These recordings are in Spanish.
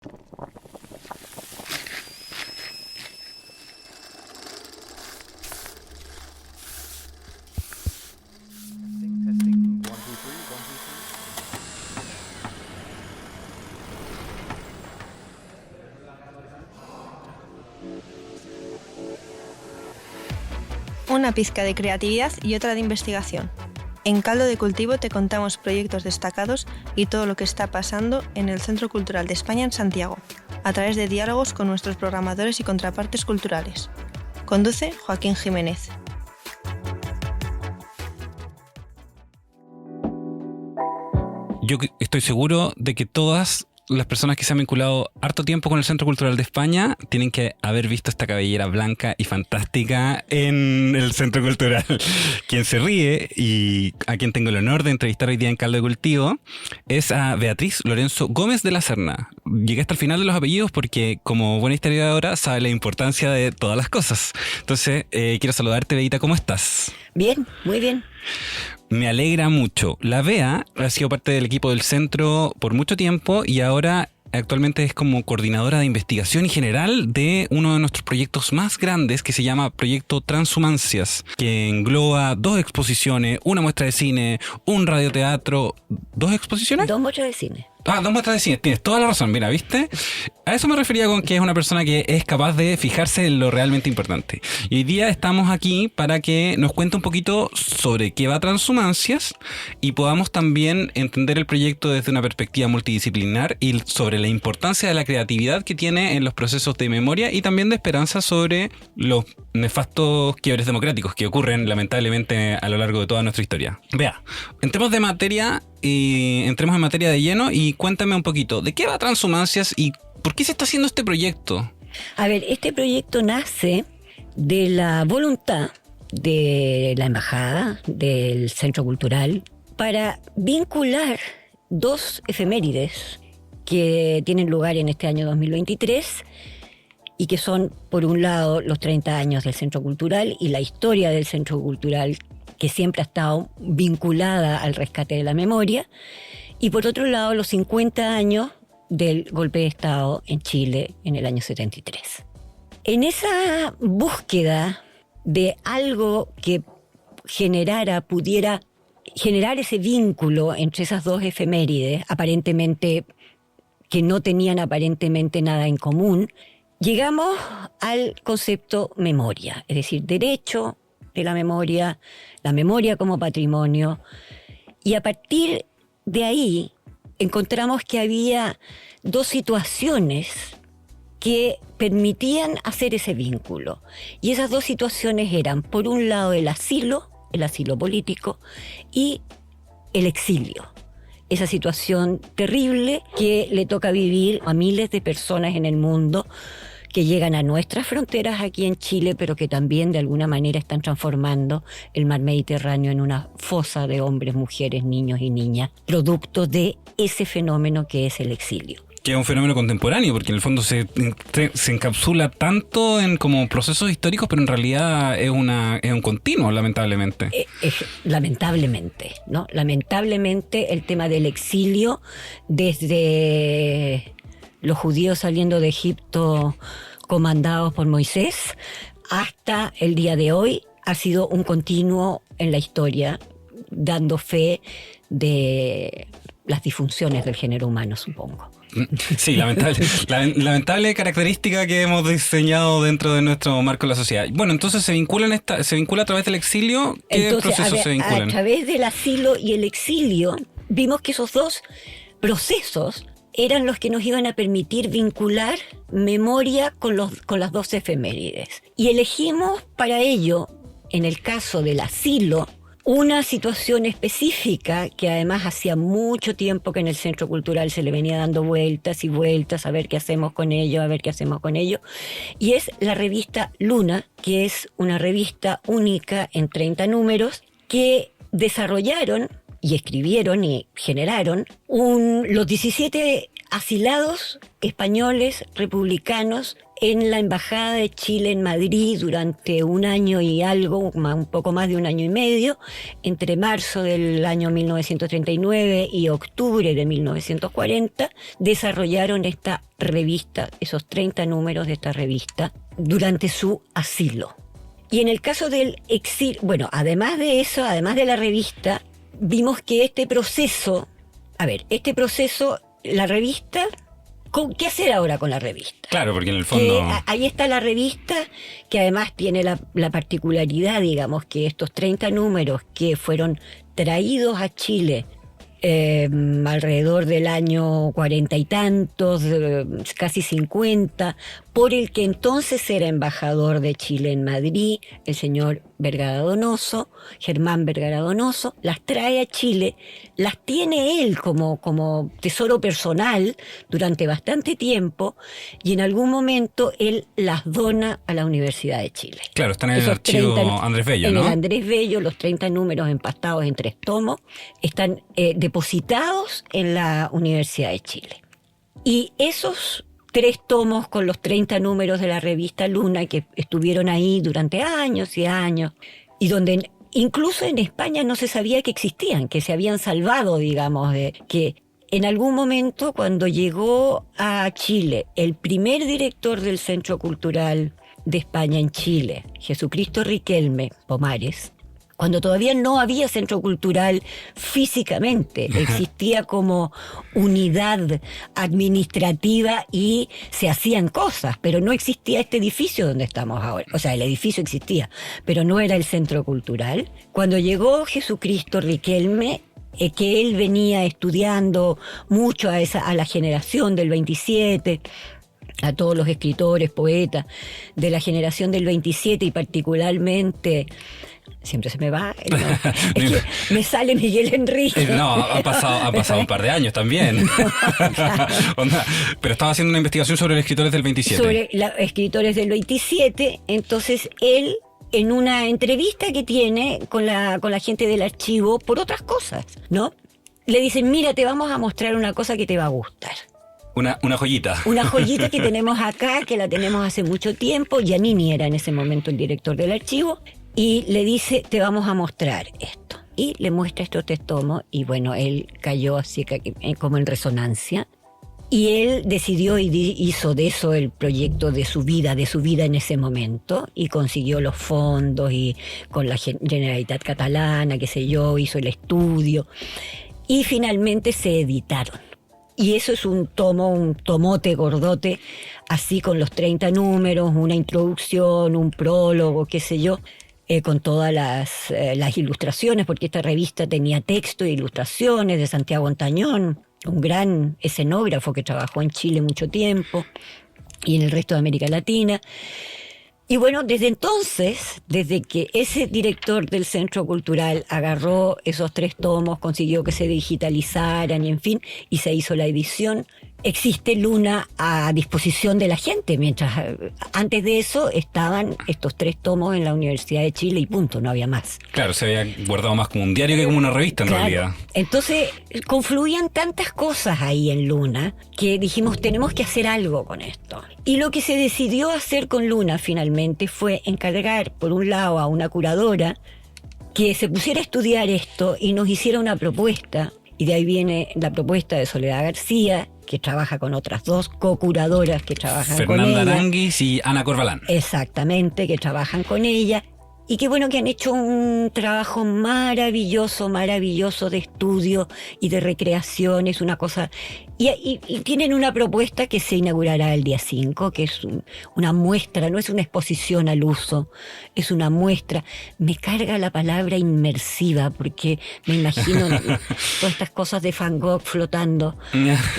Testing, 1, 2, 3, 1, 2, 3. Una pizca de creatividad y otra de investigación. En Caldo de Cultivo te contamos proyectos destacados y todo lo que está pasando en el Centro Cultural de España en Santiago, a través de diálogos con nuestros programadores y contrapartes culturales. Conduce Joaquín Jiménez. Yo estoy seguro de que todas las personas que se han vinculado harto tiempo con el Centro Cultural de España tienen que haber visto esta cabellera blanca y fantástica en el Centro Cultural. Quien se ríe y a quien tengo el honor de entrevistar hoy día en Caldo de Cultivo es a Beatriz Lorenzo Gómez de la Serna. Llegué hasta el final de los apellidos porque, como buena historiadora, sabe la importancia de todas las cosas. Entonces, quiero saludarte, Beita, ¿cómo estás? Bien, muy bien. Me alegra mucho. La Bea ha sido parte del equipo del centro por mucho tiempo y ahora actualmente es como coordinadora de investigación y general de uno de nuestros proyectos más grandes que se llama Proyecto Transhumancias, que engloba 2 exposiciones, una muestra de cine, un radioteatro. ¿2 exposiciones? 2 muestras de cine. 2 muestras de cine, tienes toda la razón, mira, ¿viste? A eso me refería con que es una persona que es capaz de fijarse en lo realmente importante. Y hoy día estamos aquí para que nos cuente un poquito sobre qué va Transhumancias y podamos también entender el proyecto desde una perspectiva multidisciplinar y sobre la importancia de la creatividad que tiene en los procesos de memoria y también de esperanza sobre los nefastos quiebres democráticos que ocurren lamentablemente a lo largo de toda nuestra historia. Vea, entremos en materia de lleno y cuéntame un poquito, ¿de qué va Transhumancias y por qué se está haciendo este proyecto? A ver, este proyecto nace de la voluntad de la embajada, del Centro Cultural, para vincular 2 efemérides que tienen lugar en este año 2023 y que son, por un lado, los 30 años del Centro Cultural y la historia del Centro Cultural, que siempre ha estado vinculada al rescate de la memoria, y por otro lado los 50 años del golpe de Estado en Chile en el año 73. En esa búsqueda de algo que pudiera generar ese vínculo entre esas 2 efemérides, aparentemente que no tenían aparentemente nada en común, llegamos al concepto memoria, es decir, derecho de la memoria como patrimonio, y a partir de ahí encontramos que había 2 situaciones que permitían hacer ese vínculo. Y esas 2 situaciones eran, por un lado, el asilo político, y el exilio. Esa situación terrible que le toca vivir a miles de personas en el mundo que llegan a nuestras fronteras aquí en Chile, pero que también de alguna manera están transformando el mar Mediterráneo en una fosa de hombres, mujeres, niños y niñas, producto de ese fenómeno que es el exilio. Que es un fenómeno contemporáneo, porque en el fondo se encapsula tanto en como procesos históricos, pero en realidad es un continuo, lamentablemente. Lamentablemente, ¿no? Lamentablemente el tema del exilio, desde los judíos saliendo de Egipto comandados por Moisés hasta el día de hoy, ha sido un continuo en la historia, dando fe de las disfunciones del género humano, supongo. Sí, lamentable característica que hemos diseñado dentro de nuestro marco de la sociedad. Bueno, entonces se vincula a través del exilio. ¿Qué procesos se vinculan? A través del asilo y el exilio, vimos que esos 2 procesos eran los que nos iban a permitir vincular memoria con las 2 efemérides. Y elegimos para ello, en el caso del asilo, una situación específica que además hacía mucho tiempo que en el Centro Cultural se le venía dando vueltas y vueltas a ver qué hacemos con ello, y es la revista Luna, que es una revista única en 30 números que desarrollaron y escribieron y generaron los 17 asilados españoles republicanos en la Embajada de Chile en Madrid durante un año y algo, un poco más de un año y medio, entre marzo del año 1939 y octubre de 1940, desarrollaron esta revista, esos 30 números de esta revista, durante su asilo. Y en el caso del exilio, bueno, además de eso, además de la revista, vimos que este proceso, la revista, ¿qué hacer ahora con la revista? Claro, porque en el fondo... Ahí está la revista, que además tiene la particularidad, digamos, que estos 30 números que fueron traídos a Chile alrededor del año 40 y tantos, casi 50, por el que entonces era embajador de Chile en Madrid, el señor Vergara Donoso, Germán Vergara Donoso, las trae a Chile, las tiene él como tesoro personal durante bastante tiempo, y en algún momento él las dona a la Universidad de Chile. Claro, están en el archivo Andrés Bello, ¿no? En el Andrés Bello, los 30 números empastados en 3 tomos, están depositados en la Universidad de Chile. Y esos 3 tomos con los 30 números de la revista Luna, que estuvieron ahí durante años y años, y donde incluso en España no se sabía que existían, que se habían salvado, digamos, de que en algún momento, cuando llegó a Chile el primer director del Centro Cultural de España en Chile, Jesucristo Riquelme Pomares, cuando todavía no había centro cultural físicamente, existía como unidad administrativa y se hacían cosas, pero no existía este edificio donde estamos ahora. O sea, el edificio existía, pero no era el centro cultural. Cuando llegó Jesucristo Riquelme, que él venía estudiando mucho a la generación del 27, a todos los escritores, poetas de la generación del 27 y particularmente... Siempre se me va, es que me sale Miguel Enrique. No, ha pasado un par de años también. Pero estaba haciendo una investigación sobre los escritores del 27. Sobre los escritores del 27, entonces él, en una entrevista que tiene con la gente del archivo, por otras cosas, ¿no? Le dicen, mira, te vamos a mostrar una cosa que te va a gustar. Una joyita. Una joyita que tenemos acá, que la tenemos hace mucho tiempo. Giannini era en ese momento el director del archivo. Y le dice, te vamos a mostrar esto. Y le muestra estos 3 tomos. Y bueno, él cayó así como en resonancia. Y él decidió y hizo de eso el proyecto de su vida en ese momento. Y consiguió los fondos y con la Generalitat Catalana, qué sé yo, hizo el estudio. Y finalmente se editaron. Y eso es un tomote gordote, así con los 30 números, una introducción, un prólogo, qué sé yo. Con todas las ilustraciones, porque esta revista tenía texto e ilustraciones de Santiago Ontañón, un gran escenógrafo que trabajó en Chile mucho tiempo y en el resto de América Latina. Y bueno, desde entonces, desde que ese director del Centro Cultural agarró esos 3 tomos, consiguió que se digitalizaran y en fin, y se hizo la edición, existe Luna a disposición de la gente, mientras antes de eso estaban estos 3 tomos en la Universidad de Chile y punto, no había más. Claro, se había guardado más como un diario que como una revista en realidad. Entonces confluían tantas cosas ahí en Luna que dijimos, tenemos que hacer algo con esto. Y lo que se decidió hacer con Luna finalmente fue encargar, por un lado, a una curadora que se pusiera a estudiar esto y nos hiciera una propuesta. Y de ahí viene la propuesta de Soledad García, que trabaja con otras 2 co-curadoras que trabajan con ella. Fernanda Aranguis y Ana Corbalán. Exactamente, que trabajan con ella. Y qué bueno que han hecho un trabajo maravilloso de estudio y de recreación, es una cosa... Y tienen una propuesta que se inaugurará el día 5, que es una muestra, no es una exposición al uso, es una muestra. Me carga la palabra inmersiva, porque me imagino todas estas cosas de Van Gogh flotando,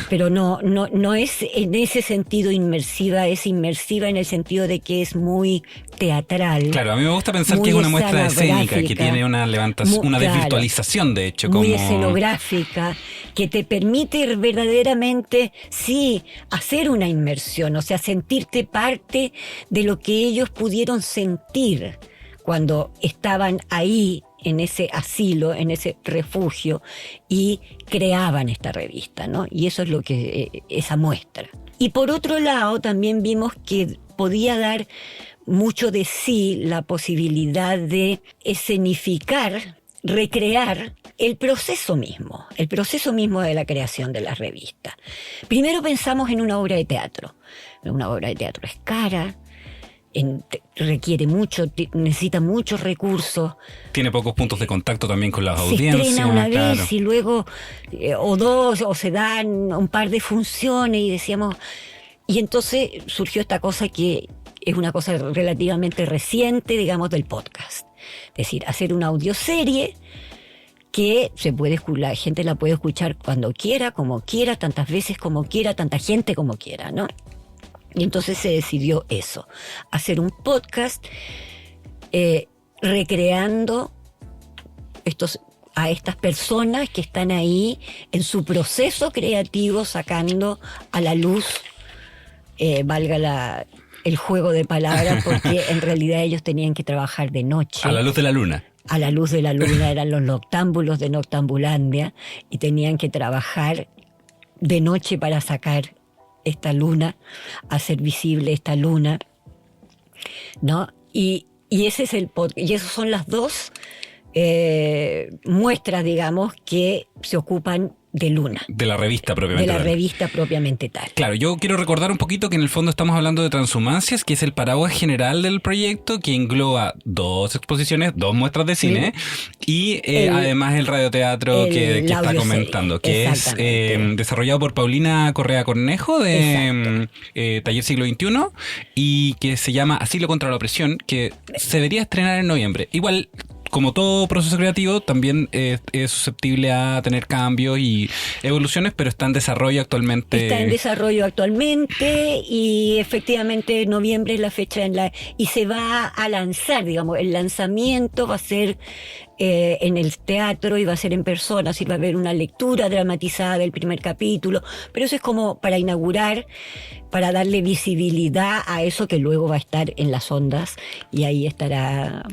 pero no es en ese sentido inmersiva, es inmersiva en el sentido de que es muy teatral. Claro, a mí me gusta pensar que es una muestra escénica, que tiene una levantación, una desvirtualización, de hecho. Muy escenográfica, que te permite verdaderamente, sí, hacer una inmersión, o sea, sentirte parte de lo que ellos pudieron sentir cuando estaban ahí en ese asilo, en ese refugio, y creaban esta revista, ¿no? Y eso es lo que esa muestra. Y por otro lado, también vimos que podía dar mucho de sí la posibilidad de escenificar, recrear el proceso mismo de la creación de la revista. Primero pensamos en una obra de teatro. Una obra de teatro es cara, requiere mucho, necesita muchos recursos. Tiene pocos puntos de contacto también con las Se audiencias. estrena una claro. vez y luego o dos, o se dan un par de funciones y decíamos... Y entonces surgió esta cosa que es una cosa relativamente reciente, digamos, del podcast. Es decir, hacer una audioserie que la gente la puede escuchar cuando quiera, como quiera, tantas veces como quiera, tanta gente como quiera, ¿no? Y entonces se decidió eso, hacer un podcast recreando a estas personas que están ahí en su proceso creativo, sacando a la luz, valga el juego de palabras, porque en realidad ellos tenían que trabajar de noche. A la luz de la luna. A la luz de la luna, eran los noctámbulos de Noctambulandia, y tenían que trabajar de noche para sacar esta luna, hacer visible esta luna, ¿no? Y ese es y esos son las dos muestras, digamos, que se ocupan de Luna. De la revista propiamente De la tal. revista propiamente tal. Claro, yo quiero recordar un poquito que en el fondo estamos hablando de Transhumancias, que es el paraguas general del proyecto, que engloba 2 exposiciones, 2 muestras de cine y además el radioteatro que está audioserie, comentando, que es exactamente. desarrollado por Paulina Correa Cornejo de Taller Siglo XXI y que se llama Asilo contra la opresión, que se debería estrenar en noviembre. Igual, como todo proceso creativo, también es susceptible a tener cambios y evoluciones, pero está en desarrollo actualmente. Está en desarrollo actualmente y efectivamente noviembre es la fecha y se va a lanzar, digamos, el lanzamiento va a ser en el teatro y va a ser en persona, así va a haber una lectura dramatizada del primer capítulo, pero eso es como para inaugurar, para darle visibilidad a eso que luego va a estar en las ondas y ahí estará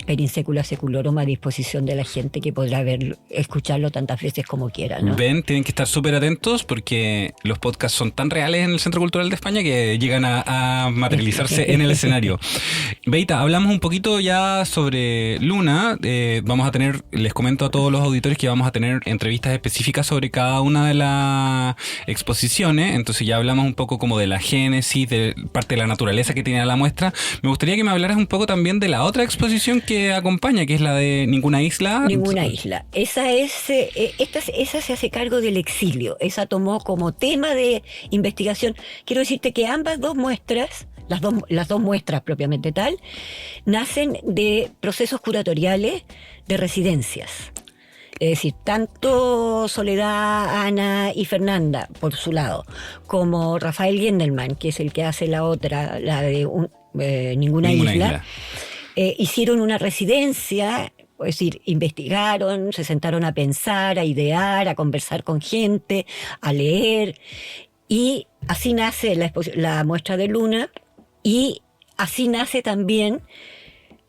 per in secula seculorum a disposición de la gente que podrá escucharlo tantas veces como quiera, ¿no? Ven, tienen que estar súper atentos porque los podcasts son tan reales en el Centro Cultural de España que llegan a materializarse en el escenario. Beita, hablamos un poquito ya sobre Luna. Vamos a tener, les comento a todos los auditores que vamos a tener entrevistas específicas sobre cada una de las exposiciones. Entonces ya hablamos un poco como de la génesis, de parte de la naturaleza que tiene la muestra. Me gustaría que me hablaras un poco también de la otra exposición que acompaña, que es la de Ninguna Isla. Ninguna Isla. Esa se hace cargo del exilio. Esa tomó como tema de investigación. Quiero decirte que ambas dos muestras, las dos muestras propiamente tal, nacen de procesos curatoriales de residencias. Es decir, tanto Soledad, Ana y Fernanda, por su lado, como Rafael Gendelman, que es el que hace la otra, la de Ninguna Isla. Hicieron una residencia, es decir, investigaron, se sentaron a pensar, a idear, a conversar con gente, a leer, y así nace la muestra de Luna, y así nace también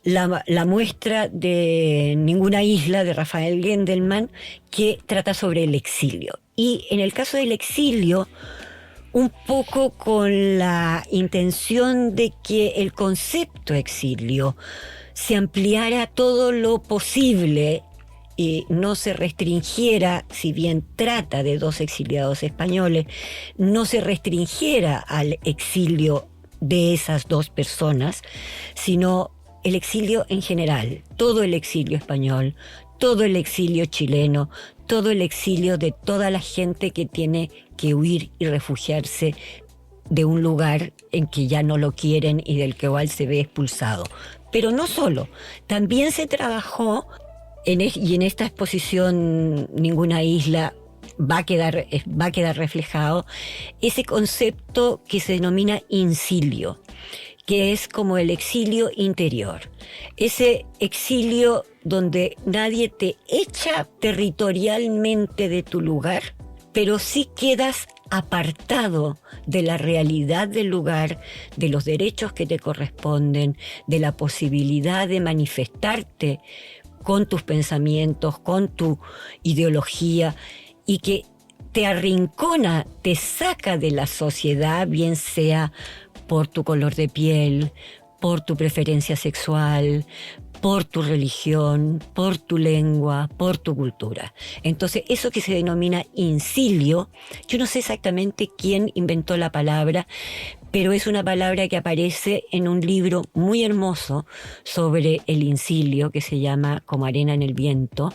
la muestra de Ninguna Isla de Rafael Gendelman, que trata sobre el exilio. Y en el caso del exilio, un poco con la intención de que el concepto exilio se ampliara todo lo posible y no se restringiera, si bien trata de 2 exiliados españoles, no se restringiera al exilio de esas 2 personas, sino el exilio en general, todo el exilio español, todo el exilio chileno, todo el exilio de toda la gente que tiene que huir y refugiarse de un lugar en que ya no lo quieren y del cual se ve expulsado. Pero no solo, también se trabajó, y en esta exposición Ninguna Isla va a quedar reflejado, ese concepto que se denomina incilio, que es como el exilio interior. Ese exilio donde nadie te echa territorialmente de tu lugar, pero sí quedas apartado de la realidad del lugar, de los derechos que te corresponden, de la posibilidad de manifestarte con tus pensamientos, con tu ideología, y que te arrincona, te saca de la sociedad, bien sea por tu color de piel, por tu preferencia sexual, por tu religión, por tu lengua, por tu cultura. Entonces, eso que se denomina incilio, yo no sé exactamente quién inventó la palabra, pero es una palabra que aparece en un libro muy hermoso sobre el incilio, que se llama Como arena en el viento,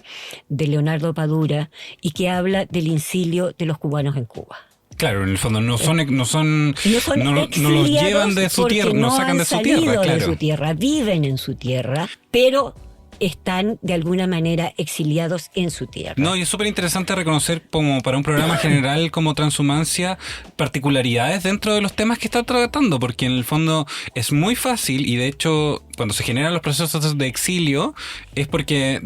de Leonardo Padura, y que habla del incilio de los cubanos en Cuba. Claro, en el fondo no los llevan de su tierra, no sacan de su tierra, claro. claro. De su tierra, viven en su tierra, pero están de alguna manera exiliados en su tierra. No, y es súper interesante reconocer como para un programa general como Transhumancia particularidades dentro de los temas que está tratando, porque en el fondo es muy fácil y de hecho cuando se generan los procesos de exilio es porque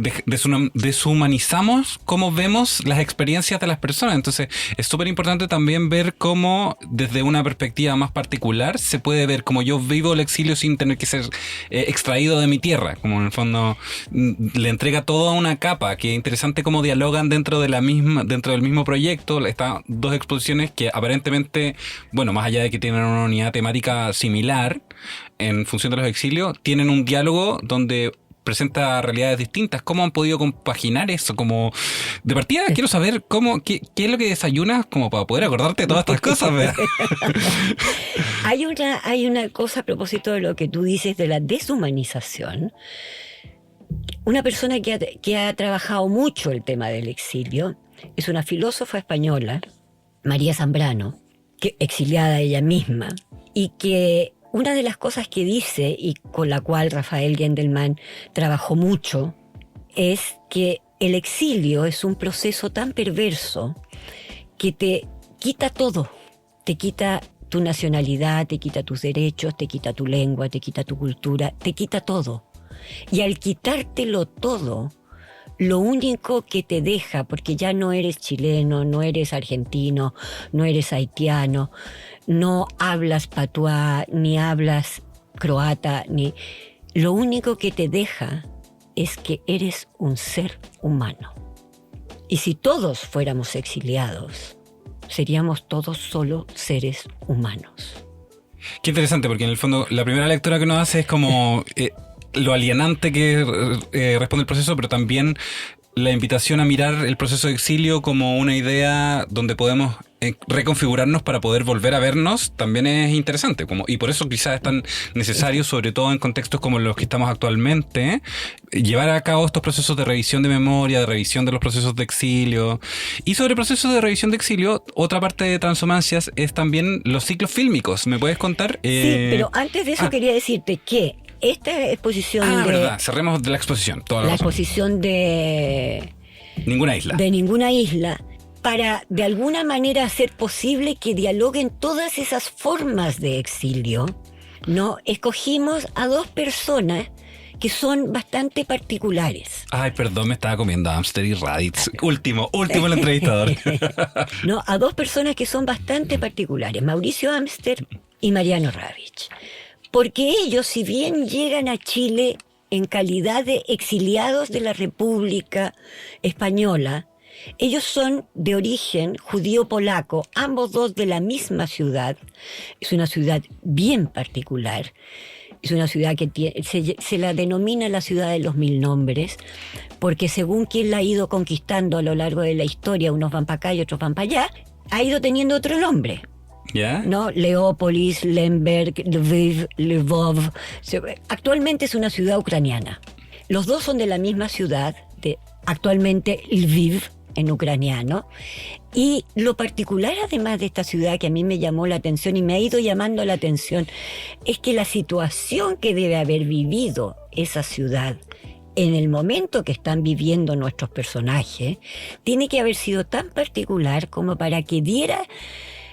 deshumanizamos cómo vemos las experiencias de las personas. Entonces es súper importante también ver cómo desde una perspectiva más particular se puede ver cómo yo vivo el exilio sin tener que ser extraído de mi tierra, como en el fondo le entrega toda una capa, que es interesante cómo dialogan dentro del mismo proyecto. Estas dos exposiciones que aparentemente, bueno, más allá de que tienen una unidad temática similar en función de los exilios, tienen un diálogo donde presenta realidades distintas. ¿Cómo han podido compaginar eso? Como de partida quiero saber qué es lo que desayunas como para poder acordarte de todas estas cosas, ¿verdad? Hay una cosa a propósito de lo que tú dices de la deshumanización. Una persona que ha trabajado mucho el tema del exilio es una filósofa española, María Zambrano, que exiliada ella misma, y que una de las cosas que dice, y con la cual Rafael Gendelman trabajó mucho, es que el exilio es un proceso tan perverso que te quita todo. Te quita tu nacionalidad, te quita tus derechos, te quita tu lengua, te quita tu cultura, te quita todo. Y al quitártelo todo, lo único que te deja, porque ya no eres chileno, no eres argentino, no eres haitiano, no hablas patuá, ni hablas croata, lo único que te deja es que eres un ser humano. Y si todos fuéramos exiliados, seríamos todos solo seres humanos. Qué interesante, porque en el fondo la primera lectura que uno hace es como lo alienante que responde el proceso, pero también la invitación a mirar el proceso de exilio como una idea donde podemos reconfigurarnos para poder volver a vernos, también es interesante. Y por eso quizás es tan necesario, sobre todo en contextos como los que estamos actualmente, llevar a cabo estos procesos de revisión de memoria, de revisión de los procesos de exilio. Y sobre procesos de revisión de exilio, otra parte de Transhumancias es también los ciclos fílmicos. ¿Me puedes contar? Sí, pero antes de eso quería decirte que esta exposición verdad, cerremos de la exposición. Toda la exposición de Ninguna Isla. De Ninguna Isla, para de alguna manera hacer posible que dialoguen todas esas formas de exilio, ¿no? Escogimos a dos personas que son bastante particulares. Ay, perdón, me estaba comiendo Amster y Raditz. Último el entrevistador. No, a dos personas que son bastante particulares, Mauricio Amster y Mariano Ravich. Porque ellos, si bien llegan a Chile en calidad de exiliados de la República Española, ellos son de origen judío-polaco, ambos dos de la misma ciudad. Es una ciudad bien particular. Es una ciudad que se la denomina la ciudad de los mil nombres, porque según quien la ha ido conquistando a lo largo de la historia, unos van para acá y otros van para allá, ha ido teniendo otro nombre. ¿Ya? ¿No? Leópolis, Lemberg, Lviv, Lvov. Actualmente es una ciudad ucraniana. Los dos son de la misma ciudad, actualmente Lviv, en ucraniano. Y lo particular además de esta ciudad que a mí me llamó la atención y me ha ido llamando la atención es que la situación que debe haber vivido esa ciudad en el momento que están viviendo nuestros personajes tiene que haber sido tan particular como para que diera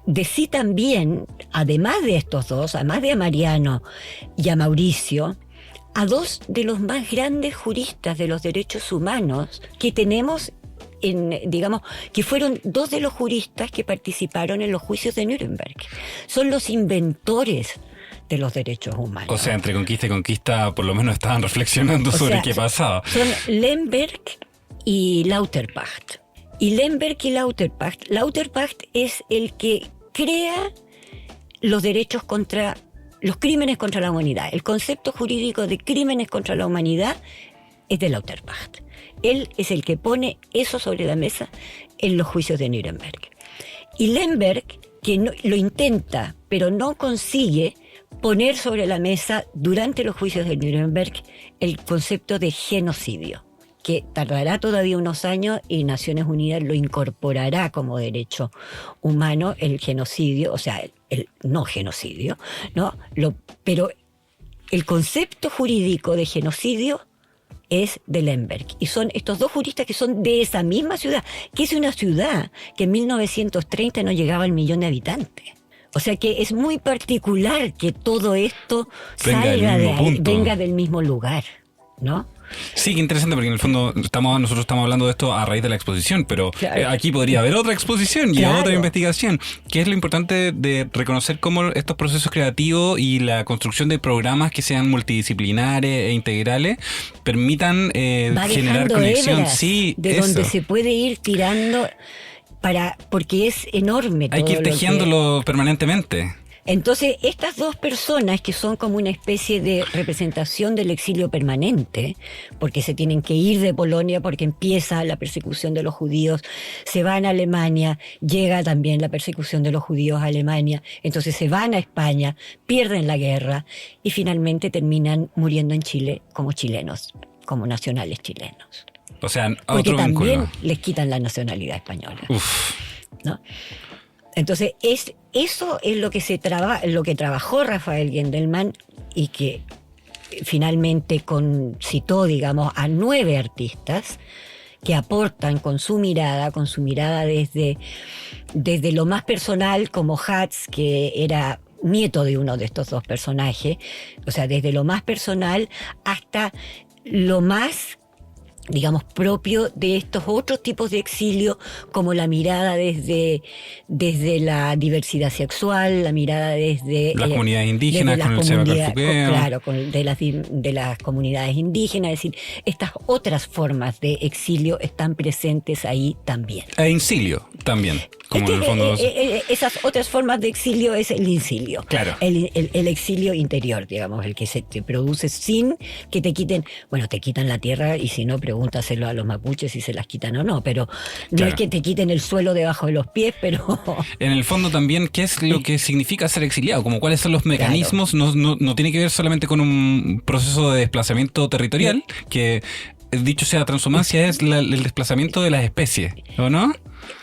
de sí también, además de estos dos, además de a Mariano y a Mauricio, a dos de los más grandes juristas de los derechos humanos que tenemos, que fueron dos de los juristas que participaron en los juicios de Nuremberg. Son los inventores de los derechos humanos. O sea, entre conquista y conquista, por lo menos estaban reflexionando sobre qué pasaba. Son Lemberg y Lauterpacht. Y Lemberg y Lauterpacht es el que crea los derechos contra los crímenes contra la humanidad. El concepto jurídico de crímenes contra la humanidad es de Lauterbach. Él es el que pone eso sobre la mesa en los juicios de Nuremberg. Y Lemberg, que lo intenta, pero no consigue poner sobre la mesa durante los juicios de Nuremberg el concepto de genocidio, que tardará todavía unos años y Naciones Unidas lo incorporará como derecho humano, el genocidio, o sea, el no genocidio, ¿no? Pero el concepto jurídico de genocidio es de Lemberg. Y son estos dos juristas que son de esa misma ciudad, que es una ciudad que en 1930 no llegaba al 1.000.000 de habitantes. O sea que es muy particular que todo esto venga del mismo lugar, ¿no? Sí, qué interesante, porque en el fondo nosotros estamos hablando de esto a raíz de la exposición, pero claro, aquí podría haber otra exposición y claro, otra investigación, que es lo importante de reconocer cómo estos procesos creativos y la construcción de programas que sean multidisciplinares e integrales permitan generar conexión. Sí, de eso, donde se puede ir tirando porque es enorme todo. Hay que ir tejiéndolo permanentemente. Entonces, estas dos personas que son como una especie de representación del exilio permanente, porque se tienen que ir de Polonia porque empieza la persecución de los judíos, se van a Alemania, llega también la persecución de los judíos a Alemania, entonces se van a España, pierden la guerra y finalmente terminan muriendo en Chile como chilenos, como nacionales chilenos. O sea, porque otro también vínculo. les quitan la nacionalidad española. Uf. ¿No? Entonces, eso es lo que trabajó Rafael Gendelman y que finalmente citó, digamos, a 9 artistas que aportan con su mirada desde lo más personal, como Hatz, que era nieto de uno de estos dos personajes, o sea, desde lo más personal hasta lo más, digamos, propio de estos otros tipos de exilio, como la mirada desde la diversidad sexual, la mirada desde las comunidades indígenas, con el Seba Calfuqueo. Claro, de las comunidades indígenas, es decir, estas otras formas de exilio están presentes ahí también. E incilio también, como en el fondo. Esas otras formas de exilio es el incilio. Claro. El exilio interior, digamos, el que se te produce sin que te quiten, bueno, te quitan la tierra y si no, pregúntaselo a los mapuches si se las quitan o no, pero no claro, es que te quiten el suelo debajo de los pies, pero... En el fondo también, ¿qué es lo que significa ser exiliado? Como cuáles son los mecanismos, claro, no tiene que ver solamente con un proceso de desplazamiento territorial, que dicho sea transhumancia es el desplazamiento de las especies, ¿o no?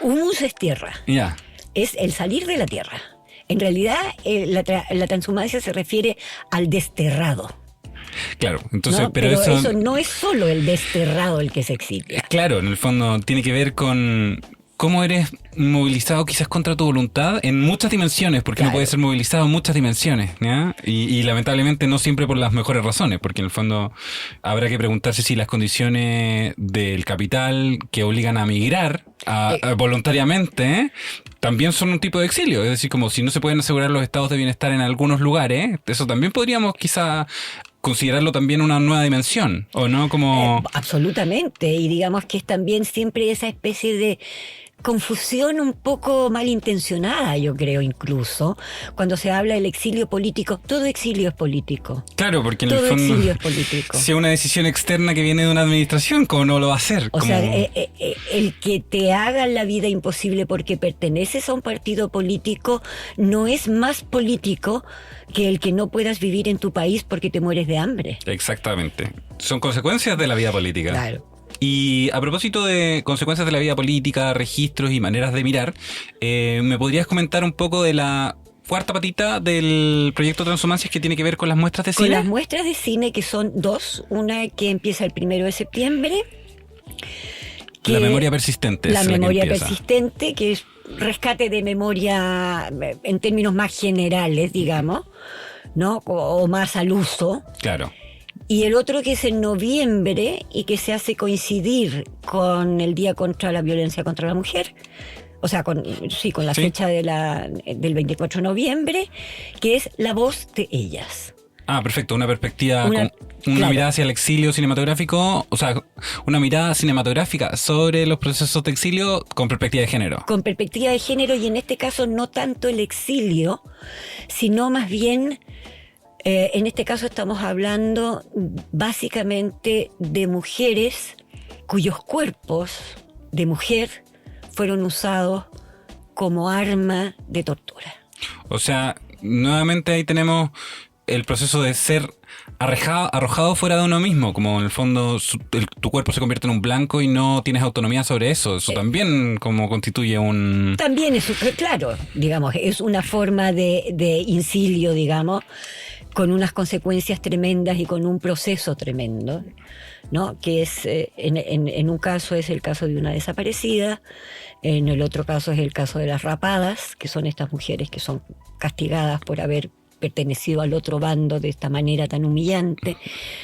Humus es tierra. Ya. Es el salir de la tierra. En realidad, la transhumancia se refiere al desterrado. Claro, entonces, ¿no? Pero eso no es solo el desterrado el que se exilia. Claro, en el fondo tiene que ver con cómo eres movilizado quizás contra tu voluntad en muchas dimensiones, porque claro, uno puede ser movilizado en muchas dimensiones, ¿ya? Y lamentablemente no siempre por las mejores razones, porque en el fondo habrá que preguntarse si las condiciones del capital que obligan a migrar voluntariamente también son un tipo de exilio, es decir, como si no se pueden asegurar los estados de bienestar en algunos lugares, eso también podríamos quizá considerarlo también una nueva dimensión, ¿o no? Como absolutamente, y digamos que es también siempre esa especie de confusión un poco malintencionada, yo creo, incluso, cuando se habla del exilio político. Todo exilio es político. Claro, porque en todo el fondo exilio es político. Si es una decisión externa que viene de una administración, ¿cómo no lo va a hacer? O sea, el que te hagan la vida imposible porque perteneces a un partido político no es más político que el que no puedas vivir en tu país porque te mueres de hambre. Exactamente. Son consecuencias de la vida política. Claro. Y a propósito de consecuencias de la vida política, registros y maneras de mirar, ¿me podrías comentar un poco de la cuarta patita del proyecto Transhumancias que tiene que ver con las muestras de cine? Con las muestras de cine, que son 2, una que empieza el 1 de septiembre. La memoria persistente. La memoria persistente, que es rescate de memoria en términos más generales, digamos, ¿no? O más al uso. Claro. Y el otro que es en noviembre y que se hace coincidir con el Día contra la Violencia contra la Mujer, o sea, con la fecha del 24 de noviembre, que es La Voz de Ellas. Ah, perfecto, una perspectiva, una claro, mirada hacia el exilio cinematográfico, o sea, una mirada cinematográfica sobre los procesos de exilio con perspectiva de género. Con perspectiva de género, y en este caso no tanto el exilio, sino más bien En este caso estamos hablando básicamente de mujeres cuyos cuerpos de mujer fueron usados como arma de tortura. O sea, nuevamente ahí tenemos el proceso de ser arrojado fuera de uno mismo, como en el fondo tu cuerpo se convierte en un blanco y no tienes autonomía sobre eso. Eso también como constituye un... También es, claro, digamos, es una forma de incilio, digamos, con unas consecuencias tremendas y con un proceso tremendo, ¿no? Que es, en un caso es el caso de una desaparecida, en el otro caso es el caso de las rapadas, que son estas mujeres que son castigadas por haber pertenecido al otro bando de esta manera tan humillante,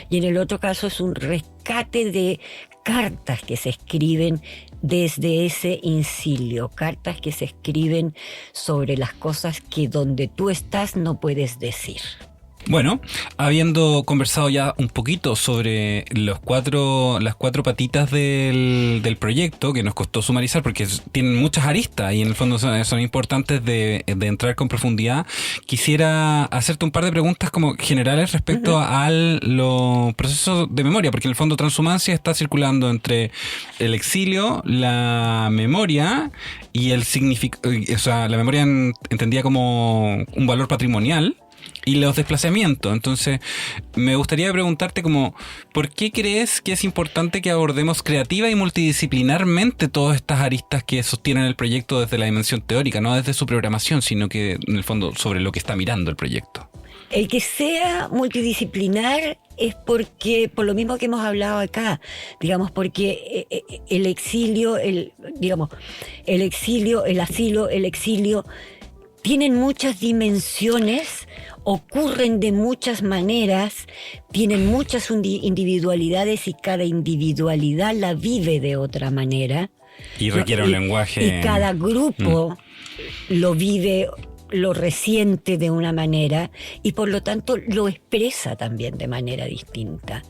y en el otro caso es un rescate de cartas que se escriben desde ese incilio, cartas que se escriben sobre las cosas que donde tú estás no puedes decir. Bueno, habiendo conversado ya un poquito sobre las cuatro patitas del proyecto, que nos costó sumarizar porque tienen muchas aristas y en el fondo son importantes de entrar con profundidad, quisiera hacerte un par de preguntas como generales respecto a los procesos de memoria, porque en el fondo transhumancia está circulando entre el exilio, la memoria y el significado, o sea, la memoria entendida como un valor patrimonial, y los desplazamientos. Entonces, me gustaría preguntarte como, ¿por qué crees que es importante que abordemos creativa y multidisciplinarmente todas estas aristas que sostienen el proyecto desde la dimensión teórica, no desde su programación, sino que en el fondo sobre lo que está mirando el proyecto? El que sea multidisciplinar es porque, por lo mismo que hemos hablado acá, digamos, porque el exilio, el exilio, tienen muchas dimensiones, ocurren de muchas maneras, tienen muchas individualidades y cada individualidad la vive de otra manera. Y requiere un lenguaje. Y cada grupo lo vive, lo resiente de una manera y por lo tanto lo expresa también de manera distinta,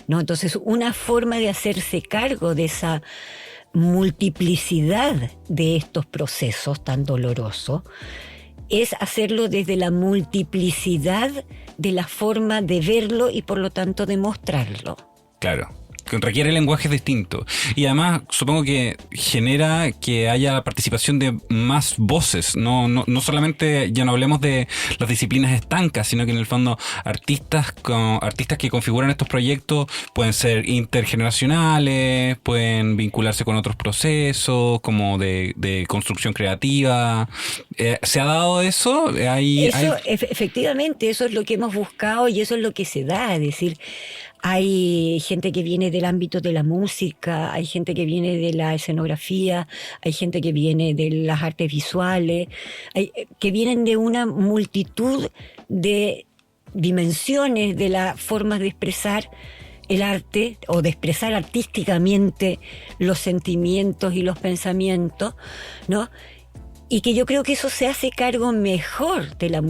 ¿no? Entonces, una forma de hacerse cargo de esa multiplicidad de estos procesos tan dolorosos es hacerlo desde la multiplicidad de la forma de verlo y por lo tanto de mostrarlo. Claro, requiere lenguajes distintos. Y además supongo que genera que haya la participación de más voces. No solamente, ya no hablemos de las disciplinas estancas, sino que en el fondo artistas que configuran estos proyectos pueden ser intergeneracionales, pueden vincularse con otros procesos como de construcción creativa. ¿Se ha dado eso? Efectivamente, eso es lo que hemos buscado y eso es lo que se da, es decir, hay gente que viene del ámbito de la música, hay gente que viene de la escenografía, hay gente que viene de las artes visuales, que vienen de una multitud de dimensiones de las formas de expresar el arte o de expresar artísticamente los sentimientos y los pensamientos, ¿no? Y que yo creo que eso se hace cargo mejor de la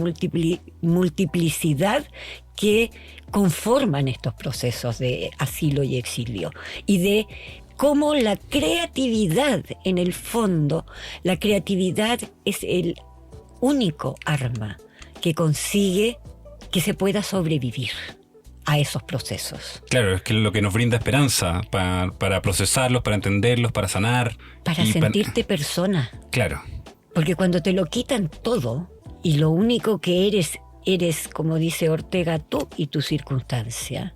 multiplicidad que conforman estos procesos de asilo y exilio y de cómo la creatividad, en el fondo, la creatividad es el único arma que consigue que se pueda sobrevivir a esos procesos. Claro, es que lo que nos brinda esperanza para procesarlos, para entenderlos, para sanar. Para sentirte persona. Claro. Porque cuando te lo quitan todo y lo único que eres, como dice Ortega, tú y tu circunstancia.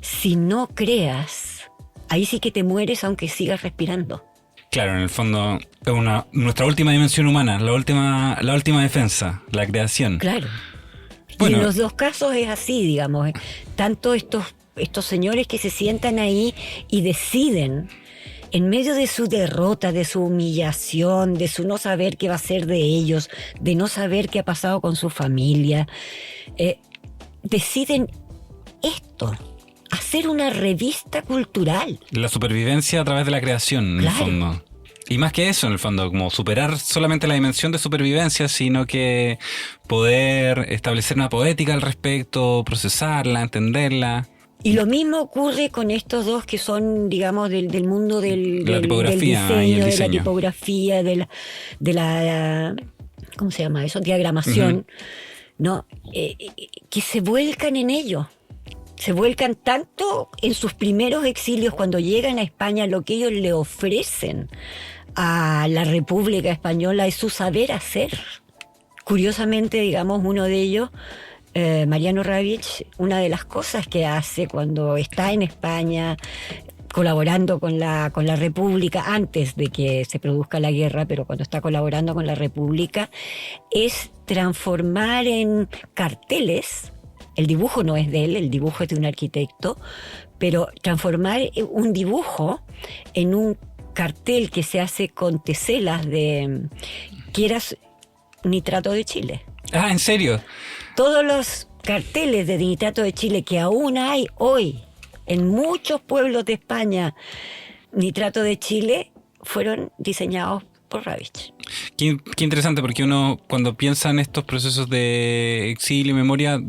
Si no creas, ahí sí que te mueres aunque sigas respirando. Claro, en el fondo es nuestra última dimensión humana, la última defensa, la creación. Claro. Bueno. Y en los dos casos es así, digamos. Tanto estos señores que se sientan ahí y deciden, en medio de su derrota, de su humillación, de su no saber qué va a ser de ellos, de no saber qué ha pasado con su familia, deciden esto, hacer una revista cultural. La supervivencia a través de la creación, en el fondo. Y más que eso, en el fondo, como superar solamente la dimensión de supervivencia, sino que poder establecer una poética al respecto, procesarla, entenderla. Y lo mismo ocurre con estos dos que son, digamos, del mundo del tipografía diseño, y el de diseño. la tipografía, de la ¿cómo se llama eso? Diagramación. ¿no? Que se vuelcan en ello. Se vuelcan tanto en sus primeros exilios cuando llegan a España, lo que ellos le ofrecen a la República Española es su saber hacer. Curiosamente, digamos, uno de ellos, Mariano Ravich, una de las cosas que hace cuando está en España colaborando con la República, antes de que se produzca la guerra, pero cuando está colaborando con la República, es transformar en carteles. El dibujo no es de él, el dibujo es de un arquitecto, pero transformar un dibujo en un cartel que se hace con teselas de quieras nitrato de Chile. Ah, ¿en serio? Todos los carteles de nitrato de Chile que aún hay hoy en muchos pueblos de España, nitrato de Chile, fueron diseñados por Ravich. Qué interesante, porque uno cuando piensa en estos procesos de exilio y memoria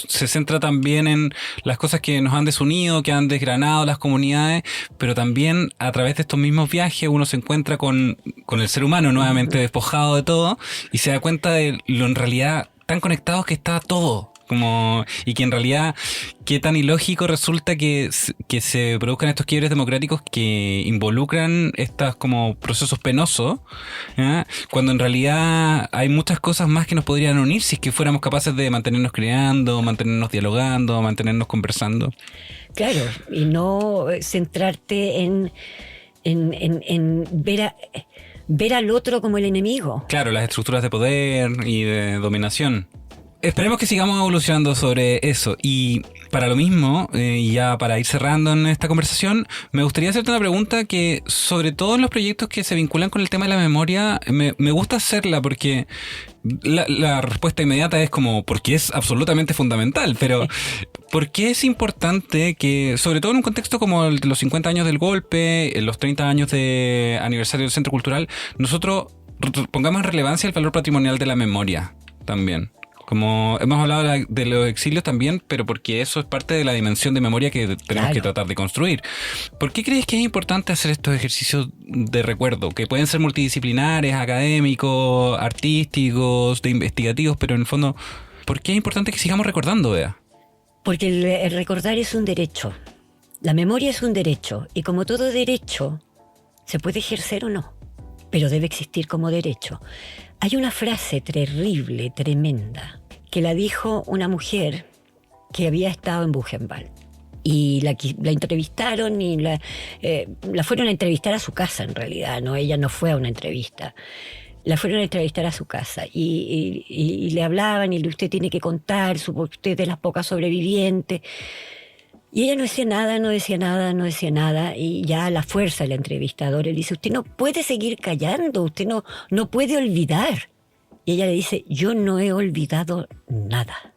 se centra también en las cosas que nos han desunido, que han desgranado las comunidades, pero también a través de estos mismos viajes uno se encuentra con el ser humano nuevamente despojado de todo y se da cuenta de lo en realidad tan conectados que está todo. Y que en realidad qué tan ilógico resulta que se produzcan estos quiebres democráticos que involucran estos como procesos penosos, ¿ya? Cuando en realidad hay muchas cosas más que nos podrían unir si es que fuéramos capaces de mantenernos creando, mantenernos dialogando, mantenernos conversando. Claro, y no centrarte en ver al otro como el enemigo. Claro, las estructuras de poder y de dominación. Esperemos que sigamos evolucionando sobre eso. Y para lo mismo, y ya para ir cerrando en esta conversación, me gustaría hacerte una pregunta que, sobre todo en los proyectos que se vinculan con el tema de la memoria, me gusta hacerla porque la respuesta inmediata es como, porque es absolutamente fundamental, pero ¿por qué es importante que, sobre todo en un contexto como el de los 50 años del golpe, los 30 años de aniversario del Centro Cultural, nosotros pongamos en relevancia el valor patrimonial de la memoria también? Como hemos hablado de los exilios también, pero porque eso es parte de la dimensión de memoria que tenemos que tratar de construir. ¿Por qué crees que es importante hacer estos ejercicios de recuerdo? Que pueden ser multidisciplinares, académicos, artísticos, de investigativos, pero en el fondo, ¿por qué es importante que sigamos recordando, Bea? Porque el recordar es un derecho. La memoria es un derecho. Y como todo derecho, se puede ejercer o no, pero debe existir como derecho. Hay una frase terrible, tremenda, que la dijo una mujer que había estado en Buchenwald. Y la entrevistaron y la fueron a entrevistar a su casa, en realidad, ¿no? Ella no fue a una entrevista. La fueron a entrevistar a su casa y le hablaban y usted tiene que contar, usted de las pocas sobrevivientes. Y ella no decía nada, y ya a la fuerza el entrevistador le dice, usted no puede seguir callando, usted no puede olvidar. Y ella le dice, yo no he olvidado nada,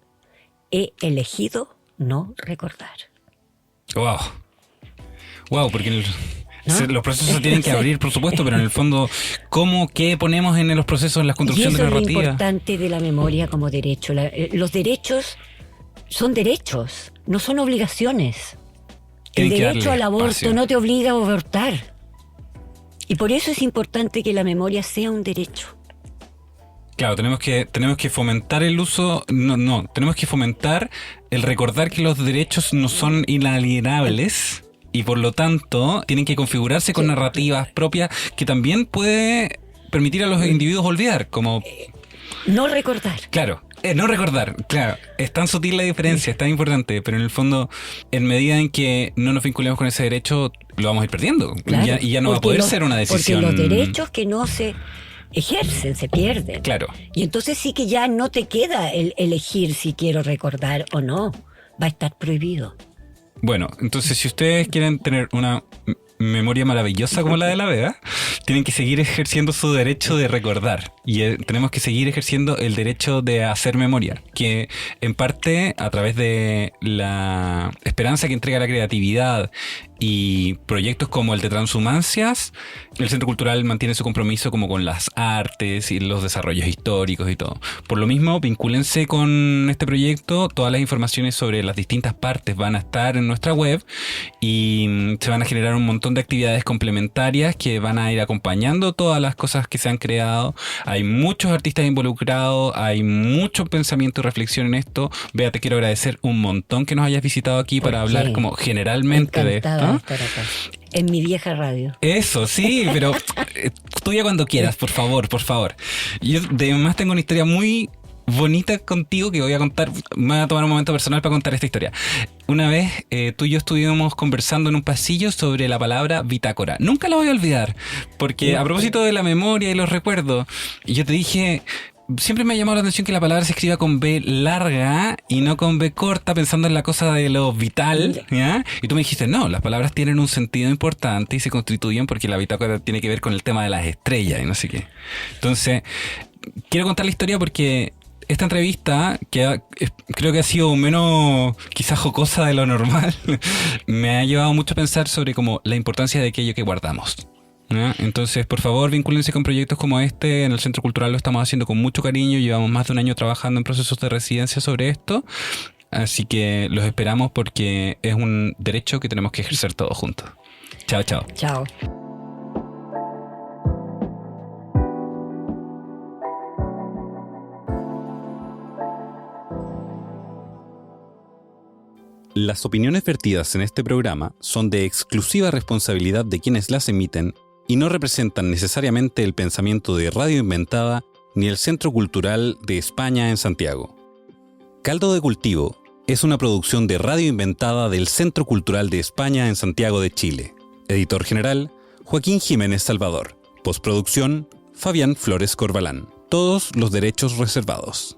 he elegido no recordar. Wow, porque ¿no? Los procesos se tienen que abrir, por supuesto, pero en el fondo, ¿qué ponemos en los procesos, en la construcción de narrativa? Y eso es lo importante de la memoria como derecho. Los derechos son derechos, no son obligaciones. El derecho al aborto no te obliga a abortar. Y por eso es importante que la memoria sea un derecho. Claro, tenemos que fomentar el uso, tenemos que fomentar el recordar que los derechos no son inalienables y por lo tanto tienen que configurarse con narrativas propias que también puede permitir a los individuos olvidar, como... No recordar. Claro. No recordar, claro, es tan sutil la diferencia, es tan importante, pero en el fondo, en medida en que no nos vinculemos con ese derecho, lo vamos a ir perdiendo. Claro, y ya no va a poder ser una decisión. Porque los derechos que no se ejercen se pierden. Claro. Y entonces sí que ya no te queda el elegir si quiero recordar o no. Va a estar prohibido. Bueno, entonces si ustedes quieren tener una memoria maravillosa como la de la Bea, tienen que seguir ejerciendo su derecho de recordar y tenemos que seguir ejerciendo el derecho de hacer memoria, que en parte a través de la esperanza que entrega la creatividad Y proyectos como el de Transhumancias, el Centro Cultural mantiene su compromiso como con las artes y los desarrollos históricos y todo. Por lo mismo, vincúlense con este proyecto. Todas las informaciones sobre las distintas partes van a estar en nuestra web y se van a generar un montón de actividades complementarias que van a ir acompañando todas las cosas que se han creado. Hay muchos artistas involucrados, hay mucho pensamiento y reflexión en esto. Bea, te quiero agradecer un montón que nos hayas visitado aquí para hablar como generalmente de Encantada esto. de estar acá. En mi vieja radio. Eso, sí, pero tuya cuando quieras, por favor, por favor. Yo además tengo una historia muy bonita contigo que voy a contar. Me voy a tomar un momento personal para contar esta historia. Una vez tú y yo estuvimos conversando en un pasillo sobre la palabra bitácora. Nunca la voy a olvidar, porque a propósito de la memoria y los recuerdos, yo te dije... Siempre me ha llamado la atención que la palabra se escriba con B larga y no con B corta, pensando en la cosa de lo vital, ¿ya? Y tú me dijiste, no, las palabras tienen un sentido importante y se constituyen porque la bitácora tiene que ver con el tema de las estrellas y no sé qué. Entonces, quiero contar la historia porque esta entrevista, creo que ha sido menos quizás jocosa de lo normal, me ha llevado mucho a pensar sobre como la importancia de aquello que guardamos. ¿Ya? Entonces, por favor, vincúlense con proyectos como este. En el Centro Cultural lo estamos haciendo con mucho cariño. Llevamos más de un año trabajando en procesos de residencia sobre esto. Así que los esperamos porque es un derecho que tenemos que ejercer todos juntos. Chao, chao. Chao. Las opiniones vertidas en este programa son de exclusiva responsabilidad de quienes las emiten y no representan necesariamente el pensamiento de Radio Inventada ni el Centro Cultural de España en Santiago. Caldo de Cultivo es una producción de Radio Inventada del Centro Cultural de España en Santiago de Chile. Editor general, Joaquín Jiménez Salvador. Postproducción, Fabián Flores Corbalán. Todos los derechos reservados.